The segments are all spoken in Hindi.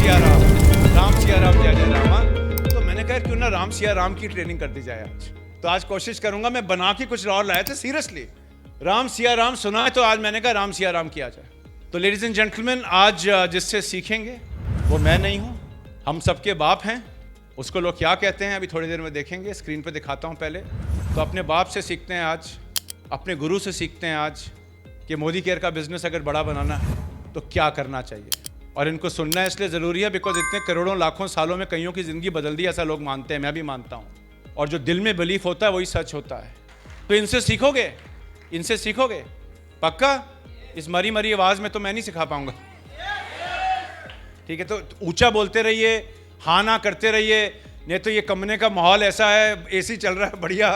सिया राम, राम सिया राम, जय जय रामा। तो मैंने कहा क्यों ना राम सिया राम की ट्रेनिंग कर दी जाए आज। तो आज कोशिश करूंगा, मैं बना के कुछ और लाया था सीरियसली, राम सिया राम सुना है तो आज मैंने कहा राम सिया राम किया जाए। तो लेडीज एंड जेंटलमैन, आज जिससे सीखेंगे वो मैं नहीं हूं, हम सबके बाप हैं। उसको लोग क्या कहते हैं अभी थोड़ी देर में देखेंगे, स्क्रीन पे दिखाता हूं पहले। तो अपने बाप से सीखते हैं आज, अपने गुरु से सीखते हैं आज कि मोदी केयर का बिजनेस अगर बड़ा बनाना है तो क्या करना चाहिए। और इनको सुनना इसलिए ज़रूरी है बिकॉज इतने करोड़ों लाखों सालों में कईयों की ज़िंदगी बदल दी, ऐसा लोग मानते हैं, मैं भी मानता हूँ। और जो दिल में बिलीफ होता है वही सच होता है। तो इनसे सीखोगे, इनसे सीखोगे पक्का। इस मरी मरी आवाज़ में तो मैं नहीं सिखा पाऊंगा, ठीक है। तो ऊंचा बोलते रहिए, हाँ ना करते रहिए, नहीं तो ये कमरे का माहौल ऐसा है, एसी चल रहा है बढ़िया,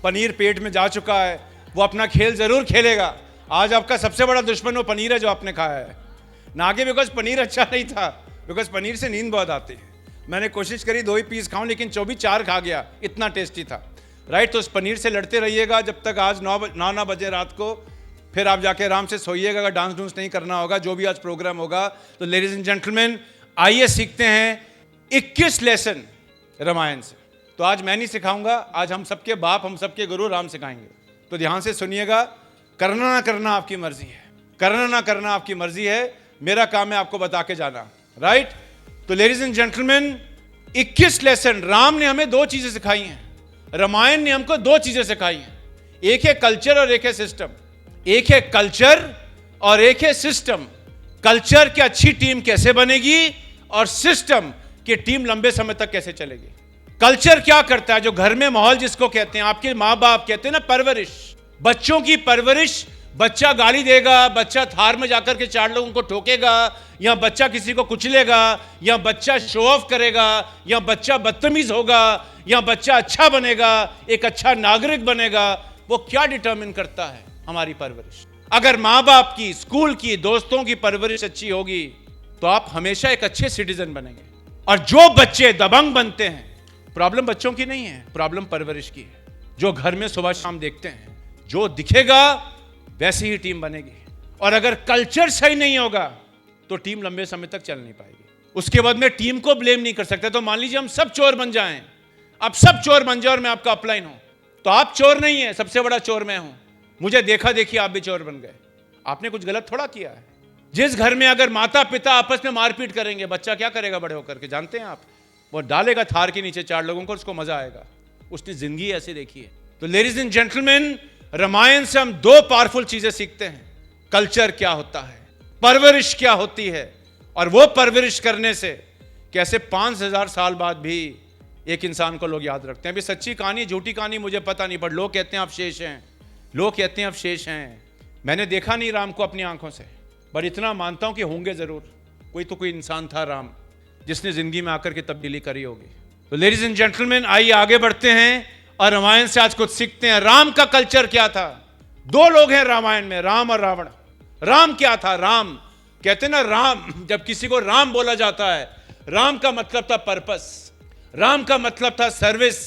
पनीर पेट में जा चुका है, वो अपना खेल ज़रूर खेलेगा। आज आपका सबसे बड़ा दुश्मन वो पनीर है जो आपने खाया है ना, आगे बिकॉज पनीर अच्छा नहीं था, बिकॉज पनीर से नींद बहुत आती है। मैंने कोशिश करी 2 ही पीस खाऊं लेकिन 4 खा गया, इतना टेस्टी था, राइट। तो उस पनीर से लड़ते रहिएगा जब तक आज 9 बजे रात को, फिर आप जाके आराम से सोइएगा अगर डांस डूंस नहीं करना होगा, जो भी आज प्रोग्राम होगा। तो लेडीज एंड जेंटलमैन, आइए सीखते हैं 21 लेसन रामायण से। तो आज मैं नहीं सिखाऊंगा, आज हम सबके बाप, हम सबके गुरु राम सिखाएंगे। तो ध्यान से सुनिएगा, करना ना करना आपकी मर्जी है, करना ना करना आपकी मर्जी है, मेरा काम है आपको बता के जाना, राइट। तो ladies and gentleman, 21 lesson Ram ने हमें 2 चीजें सिखाई हैं, रामायण ने हमको 2 चीजें सिखाई हैं। एक है कल्चर और एक है सिस्टम। एक है कल्चर और एक है सिस्टम। कल्चर की अच्छी टीम कैसे बनेगी और सिस्टम की टीम लंबे समय तक कैसे चलेगी। कल्चर क्या करता है, जो घर में माहौल जिसको कहते हैं, आपके माँ बाप कहते हैं ना परवरिश, बच्चों की परवरिश। बच्चा गाली देगा, बच्चा थार में जाकर के 4 लोगों को ठोकेगा, या बच्चा किसी को कुचलेगा, या बच्चा शो ऑफ करेगा, या बच्चा बदतमीज होगा, या बच्चा अच्छा बनेगा, एक अच्छा नागरिक बनेगा, वो क्या डिटरमिन करता है, हमारी परवरिश। अगर माँ बाप की, स्कूल की, दोस्तों की परवरिश अच्छी होगी तो आप हमेशा एक अच्छे सिटीजन बनेंगे। और जो बच्चे दबंग बनते हैं, प्रॉब्लम बच्चों की नहीं है, प्रॉब्लम परवरिश की है। जो घर में सुबह शाम देखते हैं, जो दिखेगा वैसी ही टीम बनेगी। और अगर कल्चर सही नहीं होगा तो टीम लंबे समय तक चल नहीं पाएगी। उसके बाद में टीम को ब्लेम नहीं कर सकते। तो मान लीजिए हम सब चोर बन जाएं, अब सब चोर बन जाए और मैं आपका अपलाइन हूं, तो आप चोर नहीं है, सबसे बड़ा चोर मैं हूं। मुझे देखा देखी आप भी चोर बन गए, आपने कुछ गलत थोड़ा किया है। जिस घर में अगर माता पिता आपस में मारपीट करेंगे, बच्चा क्या करेगा बड़े होकर के, जानते हैं आप? वो डालेगा थार के नीचे 4 लोगों को, उसको मजा आएगा। उसने जिंदगी ऐसे देखी है। तो लेडीज एंड जेंटलमैन, रामायण से हम 2 पावरफुल चीजें सीखते हैं। कल्चर क्या होता है, परवरिश क्या होती है, और वो परवरिश करने से कैसे 5000 साल बाद भी एक इंसान को लोग याद रखते हैं। अभी सच्ची कहानी झूठी कहानी मुझे पता नहीं, पर लोग कहते हैं आप शेष हैं, लोग कहते हैं आप शेष हैं। मैंने देखा नहीं राम को अपनी आंखों से, पर इतना मानता हूं कि होंगे जरूर, कोई तो कोई इंसान था राम जिसने जिंदगी में आकर के तब्दीली करी होगी। तो लेडीज एंड जेंटलमैन, आइए आगे बढ़ते हैं और रामायण से आज कुछ सीखते हैं। राम का कल्चर क्या था? 2 लोग हैं रामायण में, राम और रावण। राम क्या था? राम कहते हैं ना, राम, जब किसी को राम बोला जाता है, राम का मतलब था पर्पस, राम का मतलब था सर्विस,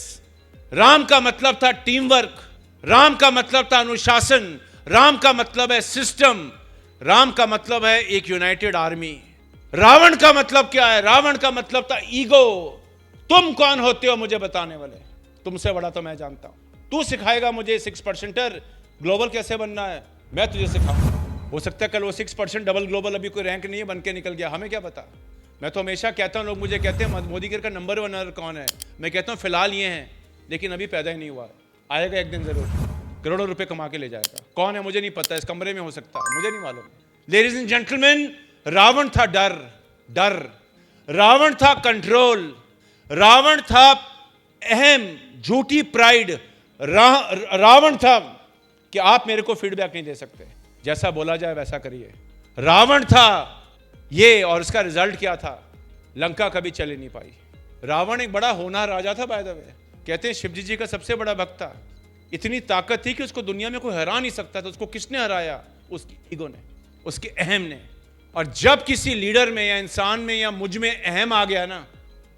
राम का मतलब था टीम वर्क, राम का मतलब था अनुशासन, राम का मतलब है सिस्टम, राम का मतलब है एक यूनाइटेड आर्मी। रावण का मतलब क्या है? रावण का मतलब था ईगो। तुम कौन होते हो मुझे बताने वाले? तुमसे बड़ा तो मैं जानता हूं। तू सिखाएगा मुझे 6% ग्लोबल कैसे बनना है, मैं तुझे सिखाऊंगा। हो सकता है कल वो 6% डबल ग्लोबल अभी कोई रैंक नहीं है, बन के निकल गया, हमें क्या पता। मैं तो हमेशा कहता हूं, लोग मुझे कहते हैं मोदी केयर का नंबर 1 रनर कौन है, मैं कहता हूं फिलहाल ये हैं, लेकिन अभी पैदा ही नहीं हुआ। आएगा एक दिन जरूर, करोड़ों रुपए कमा के ले जाएगा। कौन है मुझे नहीं पता, इस कमरे में हो सकता है, मुझे नहीं मालूम। लेडीज एंड जेंटलमैन, रावण था डर, डर, रावण था कंट्रोल, रावण था अहम झूठी प्राइड, रावण था कि आप मेरे को फीडबैक नहीं दे सकते, जैसा बोला जाए वैसा करिए। रावण था ये, और इसका रिजल्ट क्या था? लंका कभी चले नहीं पाई। रावण एक बड़ा होनहार राजा था, बाय द वे। कहते हैं शिवजी जी का सबसे बड़ा भक्त था। इतनी ताकत थी कि उसको दुनिया में कोई हरा नहीं सकता था। उसको किसने हराया? उसकी ईगो ने, उसके अहम ने। और जब किसी लीडर में या इंसान में या मुझ में अहम आ गया ना,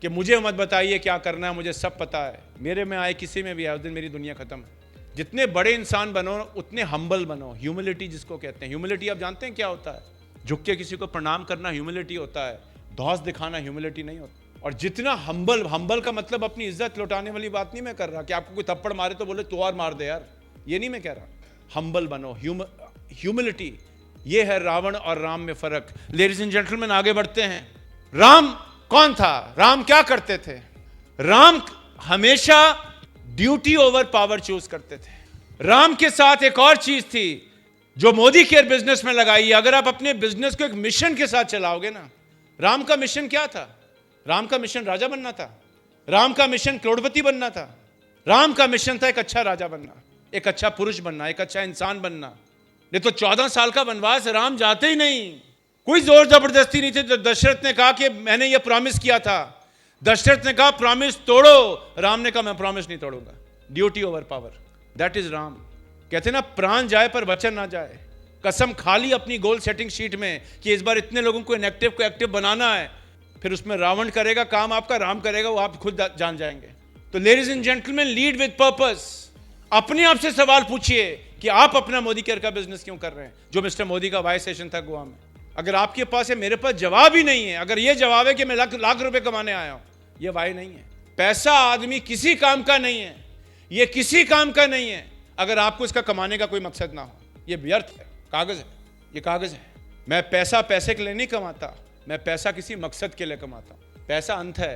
कि मुझे मत बताइए क्या करना है, मुझे सब पता है, मेरे में आए किसी में भी आए, उस दिन मेरी दुनिया खत्म है। जितने बड़े इंसान बनो उतने हम्बल बनो, ह्यूमिलिटी जिसको कहते हैं। ह्यूमिलिटी आप जानते हैं क्या होता है? झुक के किसी को प्रणाम करना ह्यूमिलिटी होता है। धौस दिखाना ह्यूमिलिटी नहीं होता। और जितना हम्बल का मतलब अपनी इज्जत लौटाने वाली बात नहीं मैं कर रहा कि आपको कोई थप्पड़ मारे तो बोले तो और मार दे यार, ये नहीं मैं कह रहा। हम्बल बनो, ह्यूमिलिटी, ये है रावण और राम में फर्क। लेडीज एंड जेंटलमैन, आगे बढ़ते हैं। राम कौन था? राम क्या करते थे? राम हमेशा ड्यूटी ओवर पावर चूज करते थे। राम के साथ एक और चीज थी जो मोदी केयर बिजनेस में लगाई। अगर आप अपने बिजनेस को एक मिशन के साथ चलाओगे ना, राम का मिशन क्या था? राम का मिशन राजा बनना था। राम का मिशन करोड़पति बनना था। राम का मिशन था एक अच्छा राजा बनना, एक अच्छा पुरुष बनना, एक अच्छा इंसान बनना। नहीं तो 14 साल का वनवास राम जाते ही नहीं, कोई जोर जबरदस्ती नहीं थी। दशरथ ने कहा कि मैंने ये प्रॉमिस किया था, दशरथ ने कहा प्रॉमिस तोड़ो, राम ने कहा मैं प्रॉमिस नहीं तोड़ूंगा। Duty over power, that is Ram. कहते ना प्राण जाए पर वचन ना जाए। कसम खा ली अपनी गोल सेटिंग शीट में कि इस बार इतने लोगों को इनएक्टिव को एक्टिव बनाना है, फिर उसमें रावण करेगा काम आपका, राम करेगा वो आप खुद जान जाएंगे। तो ladies and gentleman, lead with purpose. अपने आप से सवाल पूछिए कि आप अपना मोदी केयर का बिजनेस क्यों कर रहे हैं, जो मिस्टर मोदी का वाई सेशन था गोवा में। अगर आपके पास है, मेरे पास जवाब ही नहीं है। अगर ये जवाब है कि मैं लाख रुपए कमाने आया हूं, ये वाई नहीं है। पैसा आदमी किसी काम का नहीं है, ये किसी काम का नहीं है अगर आपको इसका कमाने का कोई मकसद ना हो। ये व्यर्थ है, कागज है, ये कागज है। मैं पैसा पैसे के लिए नहीं कमाता, मैं पैसा किसी मकसद के लिए कमाता हूं। पैसा अंत है,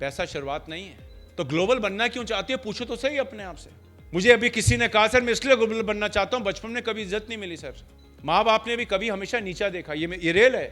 पैसा शुरुआत नहीं है। तो ग्लोबल बनना क्यों चाहती है, पूछो तो सही अपने आप से। मुझे अभी किसी ने कहा सर मैं इसलिए ग्लोबल बनना चाहता हूं, बचपन में कभी इज्जत नहीं मिली सर, माँ बाप ने भी कभी हमेशा नीचा देखा। ये रेल है।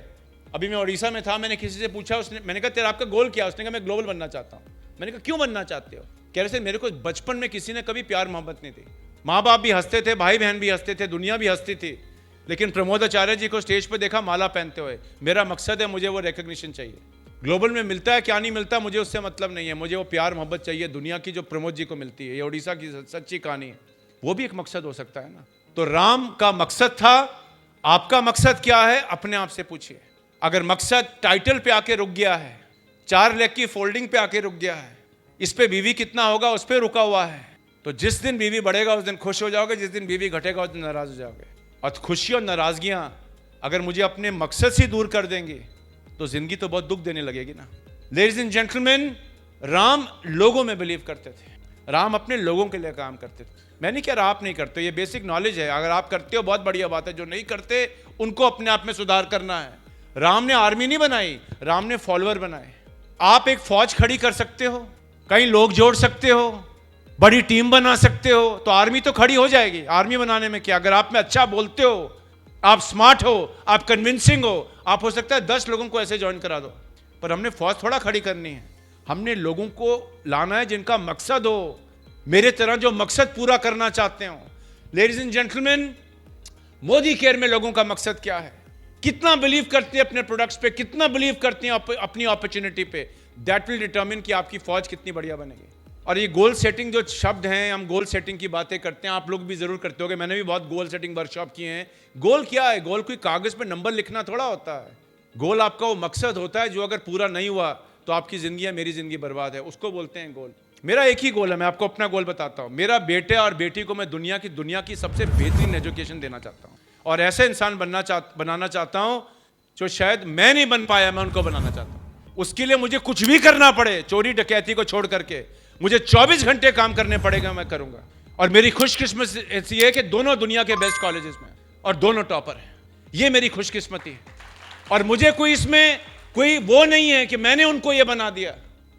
अभी मैं उड़ीसा में था, मैंने किसी से पूछा, मैंने कहा तेरा आपका गोल क्या? उसने कहा मैं ग्लोबल बनना चाहता हूँ। मैंने कहा क्यों बनना चाहते हो? कह रहे थे मेरे को बचपन में किसी ने कभी प्यार मोहब्बत नहीं दी। माँ बाप भी हंसते थे, भाई बहन भी हंसते थे, दुनिया भी हंसती थी, लेकिन प्रमोद आचार्य जी को स्टेज पर देखा माला पहनते हुए। मेरा मकसद है, मुझे वो रिकग्निशन चाहिए। ग्लोबल में मिलता है क्या नहीं मिलता मुझे उससे मतलब नहीं है, मुझे वो प्यार मोहब्बत चाहिए दुनिया की जो प्रमोद जी को मिलती है। ये उड़ीसा की सच्ची कहानी है, वो भी एक मकसद हो सकता है ना। तो राम का मकसद था, आपका मकसद क्या है अपने आप से पूछिए। अगर मकसद टाइटल पे आके रुक गया है, 4 लेग की फोल्डिंग पे आके रुक गया है, इस पे बीवी कितना होगा उस पे रुका हुआ है, तो जिस दिन बीवी बढ़ेगा उस दिन खुश हो जाओगे, जिस दिन बीवी घटेगा उस दिन नाराज हो जाओगे। और खुशी और नाराजगियां अगर मुझे अपने मकसद से दूर कर देंगे तो जिंदगी तो बहुत दुख देने लगेगी ना। लेडीज एंड जेंटलमैन, राम लोगों में बिलीव करते थे, राम अपने लोगों के लिए काम करते थे। मैं नहीं कह रहा आप नहीं करते, ये बेसिक नॉलेज है। अगर आप करते हो बहुत बढ़िया बात है, जो नहीं करते उनको अपने आप में सुधार करना है। राम ने आर्मी नहीं बनाई, राम ने फॉलोअर बनाए। आप एक फौज खड़ी कर सकते हो, कई लोग जोड़ सकते हो, बड़ी टीम बना सकते हो, तो आर्मी तो खड़ी हो जाएगी। आर्मी बनाने में क्या, अगर आप में अच्छा बोलते हो, आप स्मार्ट हो, आप कन्विंसिंग हो, आप हो सकता है 10 लोगों को ऐसे ज्वाइन करा दो। पर हमने फौज थोड़ा खड़ी करनी है, हमने लोगों को लाना है जिनका मकसद हो, मेरे तरह जो मकसद पूरा करना चाहते हो। Ladies and gentleman, Modi care में लोगों का मकसद क्या है, कितना बिलीव करते हैं अपने प्रोडक्ट्स पे, कितना बिलीव करते हैं अपनी अपॉर्चुनिटी पे, दैट विल डिटरमिन कि आपकी फौज कितनी बढ़िया बनेगी। और ये गोल सेटिंग जो शब्द हैं, हम गोल सेटिंग की बातें करते हैं, आप लोग भी जरूर करते होंगे, मैंने भी बहुत गोल सेटिंग वर्कशॉप किए हैं। गोल क्या है? गोल कोई कागज पे नंबर लिखना थोड़ा होता है। गोल आपका वो मकसद होता है जो अगर पूरा नहीं हुआ तो आपकी जिंदगी है, मेरी जिंदगी बर्बाद है, उसको बोलते हैं गोल। मेरा एक ही गोल है, मैं आपको अपना गोल बताता हूँ। मेरा बेटे और बेटी को मैं दुनिया की सबसे बेहतरीन एजुकेशन देना चाहता हूँ, और ऐसे इंसान बनाना चाहता हूँ जो शायद मैं नहीं बन पाया, मैं उनको बनाना चाहता हूँ। उसके लिए मुझे कुछ भी करना पड़े, चोरी डकैती को छोड़ करके मुझे 24 घंटे काम करने पड़ेगा, मैं करूंगा। और मेरी खुशकिस्मती ऐसी है कि दोनों दुनिया के बेस्ट कॉलेजेस में और दोनों टॉपर हैं, ये मेरी खुशकिस्मती है। और मुझे कोई इसमें कोई वो नहीं है कि मैंने उनको ये बना दिया।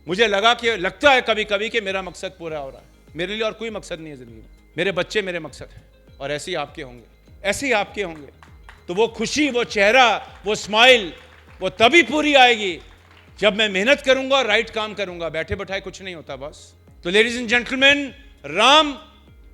मुझे लगता है कभी कभी कि मेरा मकसद पूरा हो रहा है। मेरे लिए और कोई मकसद नहीं है जिंदगी में, मेरे बच्चे मेरे मकसद हैं, और ऐसे ही आपके होंगे, ऐसे ही आपके होंगे। तो वो खुशी, वो चेहरा, वो स्माइल, वो तभी पूरी आएगी जब मैं मेहनत करूंगा और राइट काम करूंगा। बैठे बैठाए कुछ नहीं होता बॉस। तो ladies and gentleman, Ram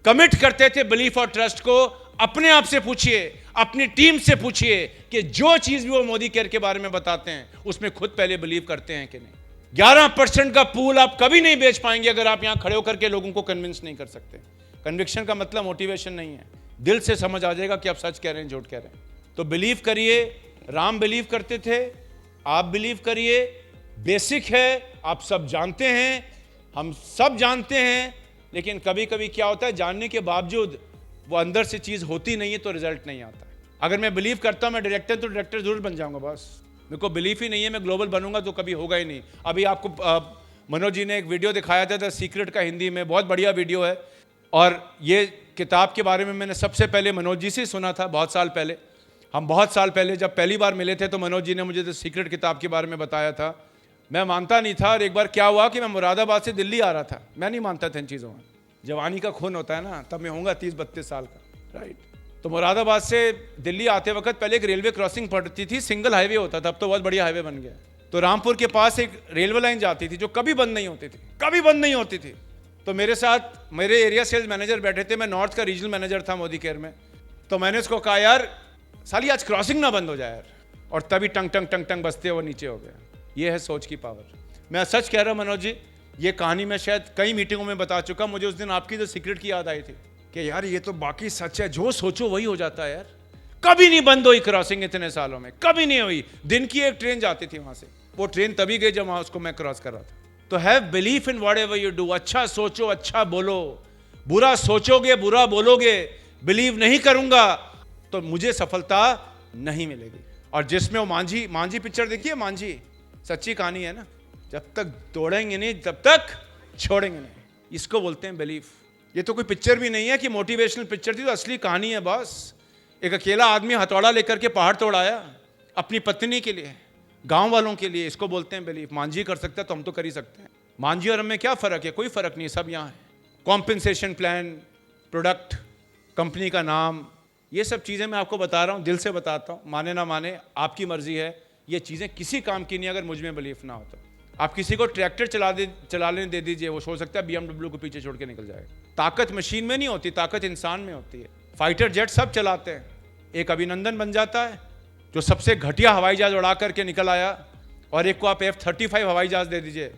commit करते थे बिलीफ और ट्रस्ट को। अपने आप से पूछिए, अपनी टीम से पूछिए कि जो चीज भी वो मोदी केयर के बारे में बताते हैं उसमें खुद पहले बिलीव करते हैं कि नहीं। 11% का पूल आप कभी नहीं बेच पाएंगे अगर आप यहां खड़े होकर के लोगों को कन्विंस नहीं कर सकते। कन्विक्शन का मतलब मोटिवेशन नहीं है, दिल से समझ आ जाएगा कि आप सच कह रहे हैं झूठ कह रहे हैं। तो बिलीव करिए, राम बिलीव करते थे, आप बिलीव करिए। बेसिक है, आप सब जानते हैं, हम सब जानते हैं, लेकिन कभी कभी क्या होता है, जानने के बावजूद वो अंदर से चीज होती नहीं है तो रिजल्ट नहीं आता। अगर मैं बिलीव करता हूं मैं डायरेक्टर, तो डायरेक्टर जरूर बन जाऊंगा बॉस। मेरे को बिलीफ ही नहीं है मैं ग्लोबल बनूंगा तो कभी होगा ही नहीं। अभी आपको मनोज जी ने एक वीडियो दिखाया था द सीक्रेट का, हिंदी में बहुत बढ़िया वीडियो है। और ये किताब के बारे में मैंने सबसे पहले मनोज जी से सुना था बहुत साल पहले। हम बहुत साल पहले जब पहली बार मिले थे तो मनोज जी ने मुझे द सीक्रेट किताब के बारे में बताया था। मैं मानता नहीं था और एक बार क्या हुआ कि मैं मुरादाबाद से दिल्ली आ रहा था, मैं नहीं मानता था इन चीज़ों में। जवानी का खून होता है ना, तब मैं होऊंगा 30-32 साल का, राइट। तो मुरादाबाद से दिल्ली आते वक्त पहले एक रेलवे क्रॉसिंग पड़ती थी, सिंगल हाईवे होता था, अब तो बहुत बढ़िया हाईवे बन गया। तो रामपुर के पास एक रेलवे लाइन जाती थी जो कभी बंद नहीं होती थी, कभी बंद नहीं होती थी। तो मेरे साथ मेरे एरिया सेल्स मैनेजर बैठे थे, मैं नॉर्थ का रीजनल मैनेजर था मोदी केयर में। तो मैंने उसको कहा यार साली आज क्रॉसिंग ना बंद हो जाए यार, और तभी टंग टंग टंग टंग बजते हुए नीचे हो गया। ये है सोच की पावर। मैं सच कह रहा हूँ मनोज जी, ये कहानी मैं शायद कई मीटिंगों में बता चुका। मुझे उस दिन आपकी जो सीक्रेट की याद आई थी कि यार ये तो बाकी सच है, जो सोचो वही हो जाता है यार। कभी नहीं बंद हुई क्रॉसिंग इतने सालों में, कभी नहीं हुई। दिन की एक ट्रेन जाती थी वहां से, वो ट्रेन तभी गई जब वहां उसको मैं क्रॉस कर रहा था। तो have belief in whatever you do. अच्छा सोचो, अच्छा बोलो। बुरा सोचोगे, बुरा बोलोगे, बिलीव नहीं करूंगा तो मुझे सफलता नहीं मिलेगी। और जिसमें वो मांझी पिक्चर देखिए, मांझी सच्ची कहानी है ना, जब तक तोड़ेंगे नहीं तब तक छोड़ेंगे नहीं, इसको बोलते हैं बिलीफ। ये तो कोई पिक्चर भी नहीं है कि मोटिवेशनल पिक्चर थी, तो असली कहानी है बॉस। एक अकेला आदमी हथौड़ा लेकर के पहाड़ तोड़ाया अपनी पत्नी के लिए, गांव वालों के लिए, इसको बोलते हैं बिलीफ। मांझी कर सकता है तो हम तो कर ही सकते हैं। मांझी और हमें क्या फ़र्क है? कोई फ़र्क नहीं, सब यहाँ है। कॉम्पेंसेशन प्लान, प्रोडक्ट, कंपनी का नाम, ये सब चीज़ें मैं आपको बता रहा हूँ, दिल से बताता हूँ। माने ना माने आपकी मर्जी है। ये चीज़ें किसी काम की नहीं अगर मुझ में बिलीफ ना हो तो। आप किसी को ट्रैक्टर चलाने दे दीजिए, वो सोच सकता है BMW को पीछे छोड़ के निकल जाएगा। ताकत मशीन में नहीं होती, ताकत इंसान में होती है। फाइटर जेट सब चलाते हैं, एक अभिनंदन बन जाता है जो सबसे घटिया हवाई जहाज उड़ा करके निकल आया, और एक को आप F-35 हवाई जहाज दे दीजिए,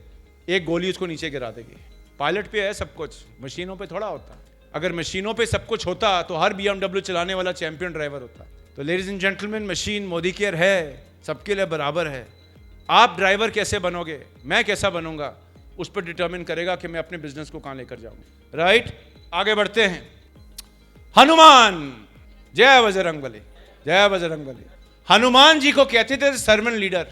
एक गोली उसको नीचे गिरा देगी। पायलट पे है सब कुछ, मशीनों पे थोड़ा होता। अगर मशीनों पे सब कुछ होता तो हर BMW चलाने वाला चैंपियन ड्राइवर होता। तो ladies and gentleman, machine Modi care है, सबके लिए बराबर है। आप ड्राइवर कैसे बनोगे, मैं कैसा बनूंगा, उस पर डिटरमिन करेगा कि मैं अपने बिजनेस को कहां लेकर जाऊंगा, राइट। आगे बढ़ते हैं। हनुमान, जय बजरंगबली, जय बजरंगबली। हनुमान जी को कहते थे सर्वेंट लीडर।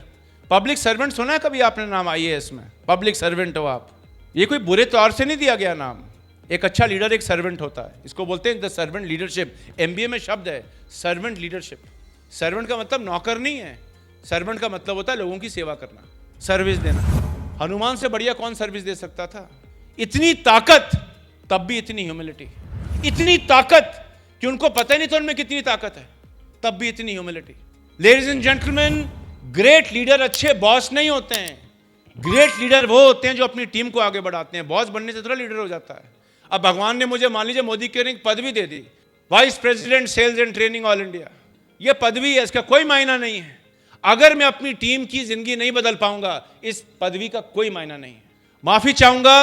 पब्लिक सर्वेंट सुना है कभी आपने नाम? IAS में पब्लिक सर्वेंट हो आप। ये कोई बुरे तौर से नहीं दिया गया नाम। एक अच्छा लीडर एक सर्वेंट होता है, इसको बोलते हैं द सर्वेंट लीडरशिप। MBA में शब्द है सर्वेंट लीडरशिप। सर्वेंट का मतलब नौकर नहीं है, सर्वेंट का मतलब होता है लोगों की सेवा करना, सर्विस देना। हनुमान से बढ़िया कौन सर्विस दे सकता था? इतनी ताकत, तब भी इतनी ह्यूमिलिटी। इतनी ताकत कि उनको पता ही नहीं था उनमें कितनी ताकत है, तब भी इतनी humility. Ladies and gentleman, great leader अच्छे बॉस नहीं होते हैं। ग्रेट लीडर वो होते हैं जो अपनी टीम को आगे बढ़ाते हैं। बॉस बनने से थोड़ा लीडर हो जाता है। अब भगवान ने मुझे मान लीजिए मोदी केयर एक पदवी दे दी, vice president sales and training all India. ये पदवी है, इसका कोई मायना नहीं है। अगर मैं अपनी टीम की जिंदगी नहीं बदल पाऊंगा, इस पदवी का कोई मायना नहीं है। माफी चाहूंगा,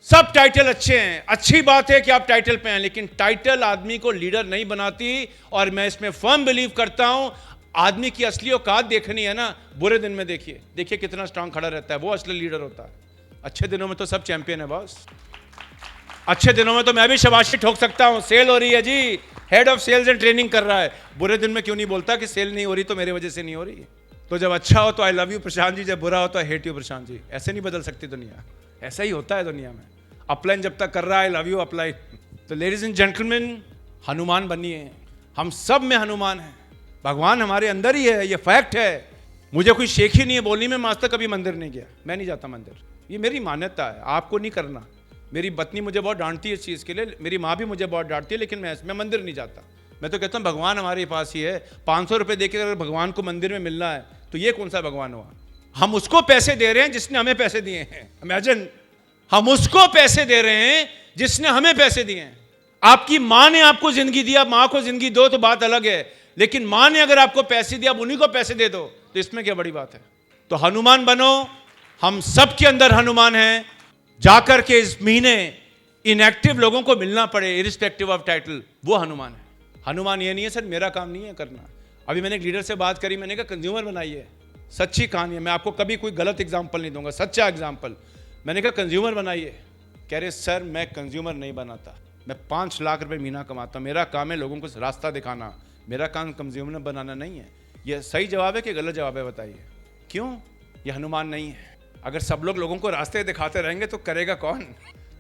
सब टाइटल अच्छे हैं, अच्छी बात है कि आप टाइटल पे हैं, लेकिन टाइटल आदमी को लीडर नहीं बनाती। और मैं इसमें फर्म बिलीव करता हूं, आदमी की असली औकात देखनी है ना, बुरे दिन में देखिए, देखिए कितना स्ट्रांग खड़ा रहता है, वो असली लीडर होता है। अच्छे दिनों में तो सब चैंपियन है बॉस। अच्छे दिनों में तो मैं भी शाबाशी ठोक सकता हूं, सेल हो रही है जी, head of sales and training कर रहा है। बुरे दिन में क्यों नहीं बोलता कि सेल नहीं हो रही तो मेरे वजह से नहीं हो रही। तो जब अच्छा हो तो I love you Prashant ji, जब बुरा हो तो I hate you Prashant ji. ऐसे नहीं बदल सकती दुनिया, ऐसा ही होता है दुनिया में। अपलाइन जब तक कर रहा है आई लव यू अप्लाई। तो लेडीज एंड जेंटलमैन, हनुमान बनिए। हम सब में हनुमान है, भगवान हमारे अंदर ही है, ये फैक्ट है। मुझे कोई शेख ही नहीं है बोलनी में, मैं आज तक कभी मंदिर नहीं गया, मैं नहीं जाता मंदिर, ये मेरी मान्यता है, आपको नहीं करना। मेरी पत्नी मुझे बहुत डांटती है इस चीज़ के लिए, मेरी माँ भी मुझे बहुत डांटती है, लेकिन मैं मंदिर नहीं जाता। मैं तो कहता हूँ भगवान हमारे पास ही है। 500 रुपये देकर अगर भगवान को मंदिर में मिलना है तो ये कौन सा भगवान हुआ? हम उसको पैसे दे रहे हैं जिसने हमें पैसे दिए हैं। इमेजिन, हम उसको पैसे दे रहे हैं जिसने हमें पैसे दिए हैं। आपकी माँ ने आपको जिंदगी दी, आप माँ को जिंदगी दो तो बात अलग है, लेकिन माँ ने अगर आपको पैसे दिया, आप उन्हीं को पैसे दे दो, तो इसमें क्या बड़ी बात है? तो हनुमान बनो। हम सब के अंदर हनुमान है। जाकर के इस महीने इनएक्टिव लोगों को मिलना पड़े इरिस्पेक्टिव ऑफ टाइटल, वो हनुमान है। हनुमान ये नहीं है सर मेरा काम नहीं है करना। अभी मैंने एक लीडर से बात करी, मैंने कहा कंज्यूमर बनाइए। सच्ची कहानी है, मैं आपको कभी कोई गलत एग्जांपल नहीं दूंगा, सच्चा एग्जांपल। मैंने कहा कंज्यूमर बनाइए। कह रहे सर मैं कंज्यूमर नहीं बनाता, मैं 5 लाख रुपए महीना कमाता हूं, मेरा काम है लोगों को रास्ता दिखाना, मेरा काम कंज्यूमर बनाना नहीं है। ये सही जवाब है कि गलत जवाब है बताइए? क्यों? ये हनुमान नहीं है। अगर सब लोगों को रास्ते दिखाते रहेंगे तो करेगा कौन?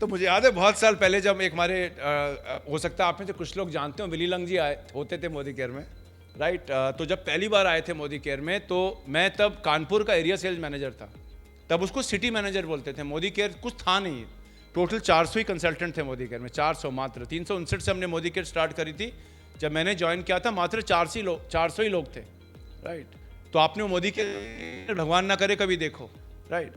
तो मुझे याद है बहुत साल पहले जब एक हमारे हो सकता है आप में से कुछ लोग जानते हो, विली लंग जी आए होते थे मोदी केयर में, राइट? तो जब पहली बार आए थे मोदी केयर में, तो मैं तब कानपुर का एरिया सेल्स मैनेजर था। तब उसको सिटी मैनेजर बोलते थे। मोदी केयर कुछ था नहीं, टोटल 400 ही कंसल्टेंट थे मोदी केयर में, 400 मात्र। 359 से हमने मोदी केयर स्टार्ट करी थी। जब मैंने ज्वाइन किया था मात्र 400 ही लोग थे, राइट? तो आपने मोदी केयर भगवान ना करे कभी देखो, राइट?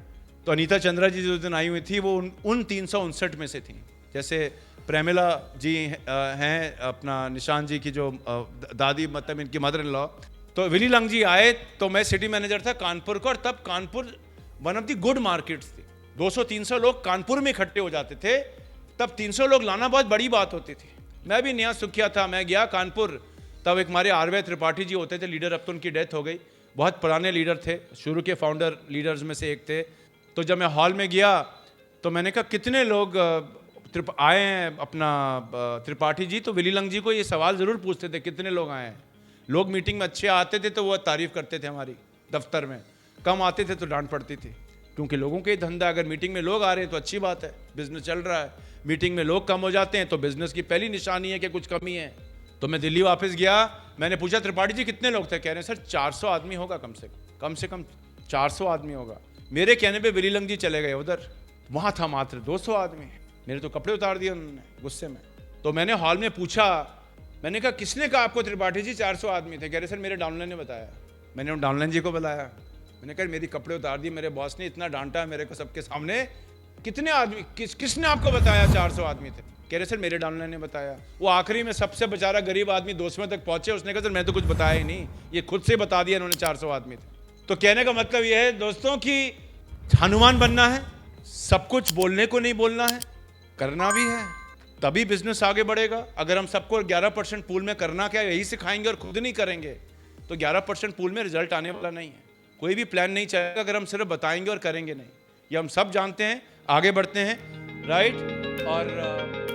तो अनीता चंद्रा जी जो दिन आई हुई थी वो उन 359 में से थी। जैसे प्रेमिला जी हैं, अपना निशान जी की जो दादी, मतलब इनकी मदर इन लॉ। तो विली लंग जी आए तो मैं सिटी मैनेजर था कानपुर का, और तब Kanpur one of the good markets थी। 200-300 लोग कानपुर में इकट्ठे हो जाते थे। तब 300 लोग लाना बहुत बड़ी बात होती थी। मैं भी नया सुखिया था, मैं गया कानपुर। तब एक हमारे आरवे त्रिपाठी जी होते थे लीडर, अब तो उनकी डेथ हो गई। बहुत पुराने लीडर थे, शुरू के फाउंडर लीडर्स में से एक थे। तो जब मैं हॉल में गया तो मैंने कहा कितने लोग आए हैं अपना त्रिपाठी जी? तो विली लंग जी को ये सवाल ज़रूर पूछते थे कितने लोग आए हैं। लोग मीटिंग में अच्छे आते थे तो वो तारीफ़ करते थे हमारी दफ्तर में, कम आते थे तो डांट पड़ती थी, क्योंकि लोगों के धंधा, अगर मीटिंग में लोग आ रहे हैं तो अच्छी बात है, बिजनेस चल रहा है। मीटिंग में लोग कम हो जाते हैं तो बिजनेस की पहली निशानी है कि कुछ कमी है। तो मैं दिल्ली वापस गया, मैंने पूछा त्रिपाठी जी कितने लोग थे? कह रहे हैं सर 400 आदमी होगा, कम से कम 400 आदमी होगा। मेरे कहने पे विली लंग जी चले गए उधर, वहाँ था मात्र 200 आदमी। मेरे तो कपड़े उतार दिए उन्होंने गुस्से में। तो मैंने हॉल में पूछा, मैंने कहा किसने कहा आपको त्रिपाठी जी 400 आदमी थे? कह रहे सर मेरे डाउनलाइन ने बताया। मैंने डाउनलाइन जी को बुलाया, मैंने कहा मेरी कपड़े उतार दिए, मेरे बॉस ने इतना डांटा मेरे को सबके सामने, कितने आदमी, किसने आपको बताया 400 आदमी थे? कह रहे सर मेरे डाउनलाइन ने बताया। वो आखिरी में सबसे बेचारा गरीब आदमी 200 तक पहुंचे, उसने कहा सर मैं तो कुछ बताया ही नहीं, ये खुद से बता दिया इन्होंने 400 आदमी थे। तो कहने का मतलब यह है दोस्तों कि हनुमान बनना है, सब कुछ बोलने को नहीं बोलना है, करना भी है, तभी बिजनेस आगे बढ़ेगा। अगर हम सबको 11% पूल में करना क्या यही सिखाएंगे और खुद नहीं करेंगे तो 11% पूल में रिजल्ट आने वाला नहीं है। कोई भी प्लान नहीं चलेगा अगर हम सिर्फ बताएंगे और करेंगे नहीं। ये हम सब जानते हैं, आगे बढ़ते हैं, राइट? और